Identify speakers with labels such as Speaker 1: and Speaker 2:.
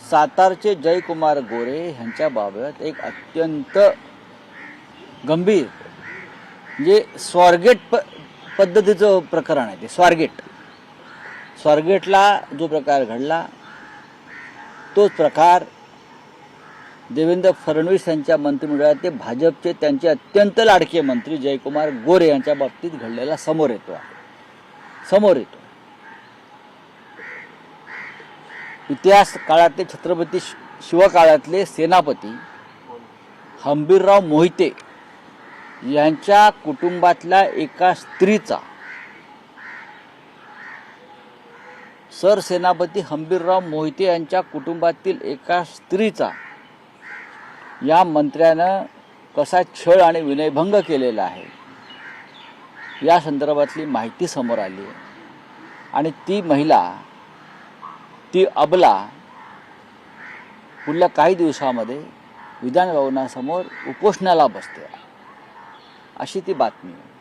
Speaker 1: सातारचे जयकुमार गोरे यांच्याबाबत एक अत्यंत गंभीर म्हणजे स्वारगेट पद्धतीचं प्रकरण आहे. ते स्वारगेटला जो प्रकार घडला तोच प्रकार देवेंद्र फडणवीस यांच्या मंत्रिमंडळात ते भाजपचे त्यांचे अत्यंत लाडके मंत्री जयकुमार गोरे यांच्या बाबतीत घडलेला समोर येतो. इतिहास काळातले छत्रपती शिवकाळातले सेनापती हंबीरराव मोहिते यांच्या कुटुंबातल्या एका स्त्रीचा, सरसेनापती हंबीरराव मोहिते यांच्या कुटुंबातील एका स्त्रीचा या मंत्र्यानं कसा छळ आणि विनयभंग केलेला आहे या संदर्भातली माहिती समोर आली आहे. आणि ती महिला, ती अबला पुढल्या काही दिवसामध्ये विधान भवनासमोर उपोषणाला बसते अशी ती बातमी आहे.